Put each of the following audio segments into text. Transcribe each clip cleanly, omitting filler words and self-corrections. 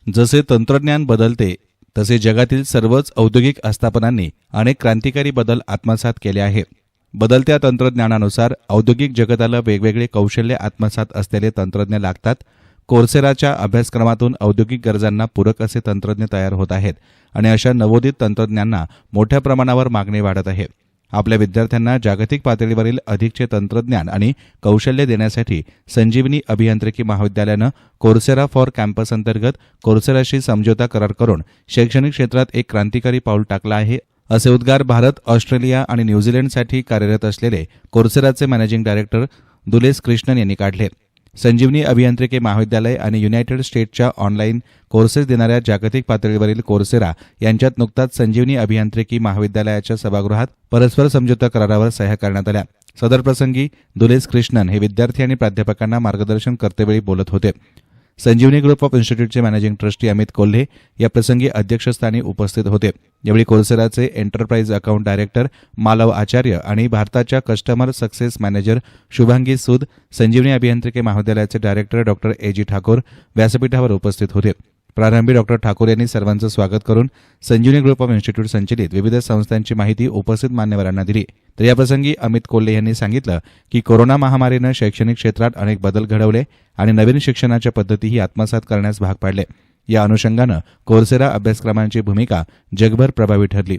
जसे तंत्रज्ञान बदलते तसे जगातील सर्वच औद्योगिक आस्थापनांनी अनेक क्रांतिकारी बदल आत्मसात केले आहे. बदलत्या तंत्रज्ञानानुसार औद्योगिक जगताला वेगवेगळे कौशल्य आत्मसात असलेले तंत्रज्ञ लागतात. कोर्सेराच्या अभ्यासक्रमातून औद्योगिक गरजांना पूरक असे तंत्रज्ञ तयार होत आहेत आणि अशा नवोदित तंत्रज्ञांना मोठ्या प्रमाणावर मागणी वाढत आहे. आपल्या विद्यार्थ्यांना जागतिक पातळीवरील अधिकचे तंत्रज्ञान आणि कौशल्य देण्यासाठी संजीवनी अभियांत्रिकी महाविद्यालयानं कोर्सेरा फॉर कॅम्पस अंतर्गत कोर्सेराशी समझोता करार करून शैक्षणिक क्षेत्रात एक क्रांतिकारी पाऊल टाकलं आहे, असे उद्गार भारत, ऑस्ट्रेलिया आणि न्यूझीलंडसाठी कार्यरत असलेले कोर्सेराचे मॅनेजिंग डायरेक्टर दुलेस कृष्णन यांनी काढले. संजीवनी अभियांत्रिकी महाविद्यालय आणि युनायटेड स्टेट्सच्या ऑनलाईन कोर्सेस देणाऱ्या जागतिक पातळीवरील कोर्सेरा यांच्यात नुकताच संजीवनी अभियांत्रिकी महाविद्यालयाच्या सभागृहात परस्पर समझोता करारावर सह्या करण्यात आल्या. सदर प्रसंगी दुलेस कृष्णन हे विद्यार्थी आणि प्राध्यापकांना मार्गदर्शन करतेवेळी बोलत होते. संजीवनी ग्रुप ऑफ इन्स्टिट्यूटचे मॅनेजिंग ट्रस्टी अमित कोल्हे या प्रसंगी अध्यक्षस्थानी उपस्थित होते. यावेळी कोर्सेराचे enterprise account director Malav Acharya आणि भारताच्या customer success manager Shubhangi Sood, Sanjivani अभियांत्रिकी महाविद्यालयाचे डायरेक्टर डॉक्टर एजी ठाकूर व्यासपीठावर उपस्थित होते. प्रारंभी डॉक्टर ठाकूर यांनी सर्वांचं स्वागत करून संजीवनी ग्रुप ऑफ इन्स्टिट्यूट संचलित विविध संस्थांची माहिती उपस्थित मान्यवरांना दिली. तर याप्रसंगी अमित कोल्हे यांनी सांगितलं की कोरोना महामारीनं शैक्षणिक क्षेत्रात अनेक बदल घडवले आणि नवीन शिक्षणाच्या पद्धतीही आत्मसात करण्यास भाग पाडले. या अनुषंगानं कोर्सेरा अभ्यासक्रमांची भूमिका जगभर प्रभावी ठरली.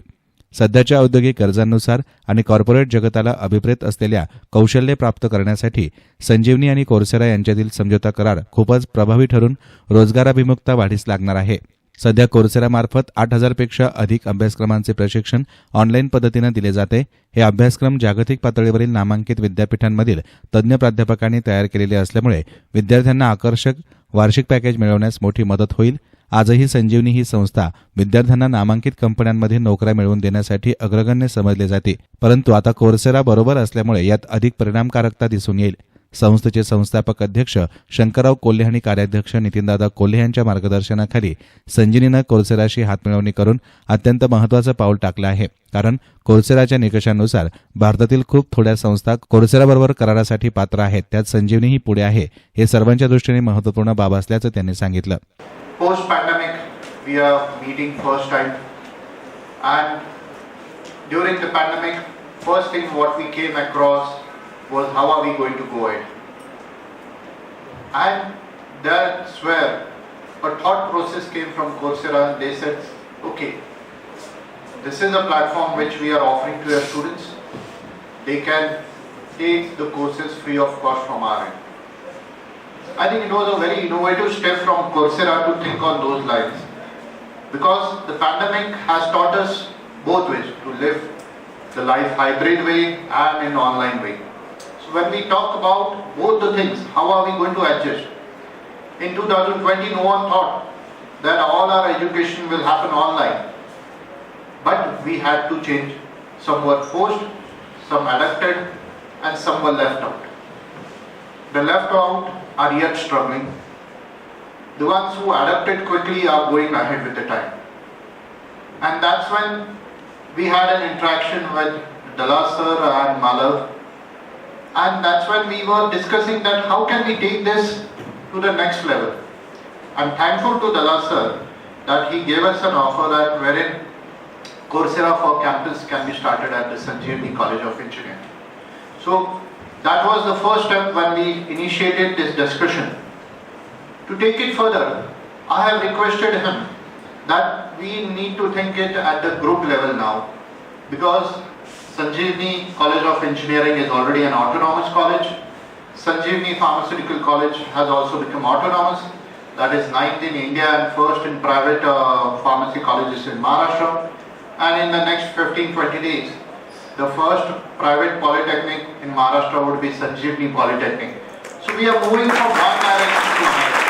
सध्याच्या औद्योगिक गरजांनुसार आणि कॉर्पोरेट जगताला अभिप्रेत असलेल्या कौशल्य प्राप्त करण्यासाठी संजीवनी आणि कोर्सेरा यांच्यातील समझोता करार खूपच प्रभावी ठरून रोजगाराभिमुखता वाढीस लागणार आहे. सध्या कोर्सेरामार्फत 8,000 पेक्षा अधिक अभ्यासक्रमांचे प्रशिक्षण ऑनलाईन पद्धतीनं दिले जाते. हे अभ्यासक्रम जागतिक पातळीवरील नामांकित विद्यापीठांमधील तज्ज्ञ प्राध्यापकांनी तयार केलेले असल्यामुळे विद्यार्थ्यांना आकर्षक वार्षिक पॅकेज मिळवण्यास मोठी मदत होईल. आजही संजीवनी ही संस्था विद्यार्थ्यांना नामांकित कंपन्यांमध्ये नोकऱ्या मिळवून देण्यासाठी अग्रगण्य समजले जाते, परंतु आता कोर्सेरा बरोबर असल्यामुळे यात अधिक परिणामकारकता दिसून येईल. संस्थेचे संस्थापक अध्यक्ष शंकरराव कोल्हे आणि कार्याध्यक्ष नितीनदादा कोल्हे यांच्या मार्गदर्शनाखाली संजीवनीनं कोर्सेराशी हातमिळवणी करून अत्यंत महत्त्वाचं पाऊल टाकलं आहे. कारण कोर्सेराच्या निकषांनुसार भारतातील खूप थोड्या संस्था कोर्सेराबरोबर करारासाठी पात्र आहेत, त्यात संजीवनीही पुढे आहे. हे सर्वांच्या दृष्टीने महत्त्वपूर्ण बाब असल्याचं त्यांनी सांगितलं. Post pandemic, we are meeting first time, and during the pandemic, first thing what we came across was how are we going to go ahead, and that's where a thought process came from Coursera. They said, okay, this is a platform which we are offering to your students. They can take the courses free of cost from our end. I think it was a very innovative step from Coursera to think on those lines, because the pandemic has taught us both ways to live the life hybrid way and in online way. So when we talk about both the things, how are we going to adjust? In 2020, no one thought that all our education will happen online, but we had to change. Some were forced, some adapted, and some were left out. The left out are yet struggling. The ones who adapted quickly are going ahead with the time. And that's when we had an interaction with Dalla sir and Malav. And that's when we were discussing that how can we take this to the next level. I'm thankful to Dalla sir that he gave us an offer that wherein Coursera for Campus can be started at the Sanjeevani College of Engineering. So that was the first step when we initiated this discussion. To take it further, I have requested him that we need to think it at the group level now, because Sanjeevani College of Engineering is already an autonomous college. Sanjeevani Pharmaceutical College has also become autonomous. That is 9th in India and first in private pharmacy colleges in Maharashtra. And in the next 15-20 days, the first private polytechnic in Maharashtra would be Sanjeevani Polytechnic. So we are moving from one direction to another.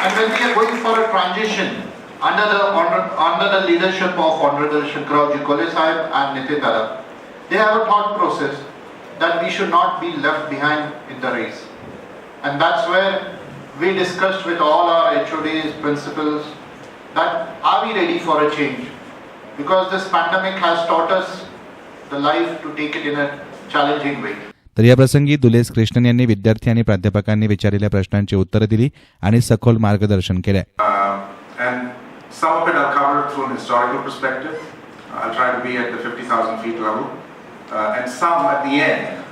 And when we are going for a transition under the leadership of Honorable Shankarrao Kole Sahib and Nitin Dada, they have a thought process that we should not be left behind in the race. And that's where we discussed with all our HODs, principals, that are we ready for a change? Because this pandemic has taught us the life to take it in a challenging way. तर या प्रसंगी दुलेस कृष्णन यांनी विद्यार्थी आणि प्राध्यापकांनी विचारलेल्या प्रश्नांची उत्तरं दिली आणि सखोल मार्गदर्शन केलं. And some of it I'll cover through an historical perspective. I'll try to be at the 50,000 feet level. And some at the end,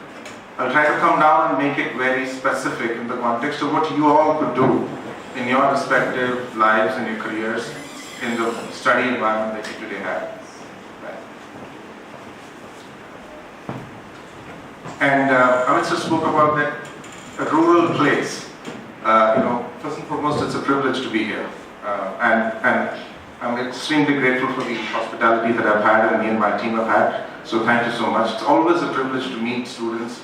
I'll try to come down and make it very specific in the context of what you all could do in your respective lives and your careers in the study environment that you today have. Right. And Amit sir spoke about that rural place. First and foremost, it's a privilege to be here. And I'm extremely grateful for the hospitality that I've had and me and my team have had. So thank you so much. It's always a privilege to meet students,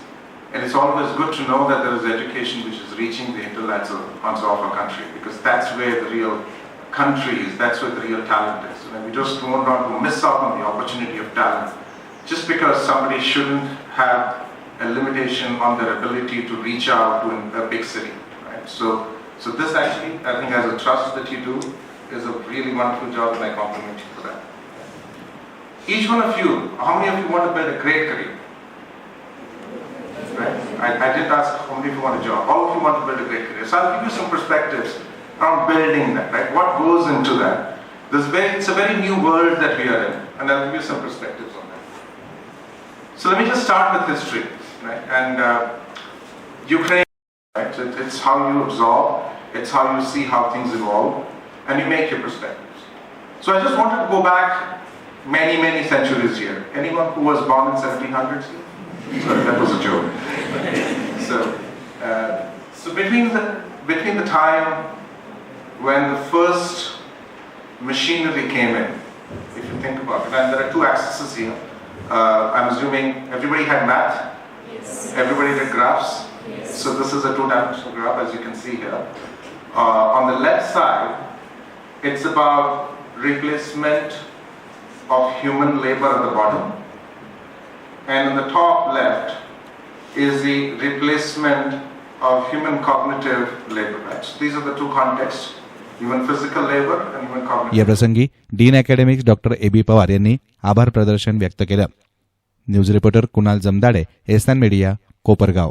and it's always good to know that there is education which is reaching the hinterlands of our country, because that's where the real country is, that's where the real talent is. And we just don't want to miss out on the opportunity of talent just because somebody shouldn't have a limitation on their ability to reach out to a big city. Right? So this actually, I think, as a trust that you do, is a really wonderful job, and I compliment you for that. Each one of you, how many of you want to build a great career? Right? I did ask how many of you want a job. All of you want to build a great career. So I'll give you some perspectives around building that. Right? What goes into that? It's a very new world that we are in, and I'll give you some perspectives on that. So let me just start with history. Right? And Ukraine, right? So it's how you absorb, it's how you see how things evolve, and you make your perspectives. So I just wanted to go back many centuries here. Anyone who was born in 1700s? Sorry, that was a joke. So between the time when the first machinery came in, if you think about it, and there are two axes here. I'm assuming everybody had math. Yes. Everybody did graphs. Yes. So this is a two-dimensional graph, as you can see here. On the left side, it's about replacement of human labor at the bottom, and on the top left is the replacement of human cognitive labor. Right? So these are the two contexts, human physical labor and human cognitive. या प्रसंगी dean academics doctor A B. Pawar यांनी आभार प्रदर्शन व्यक्त केलं. News reporter Kunal Jamdade, SN media, Kopargaon.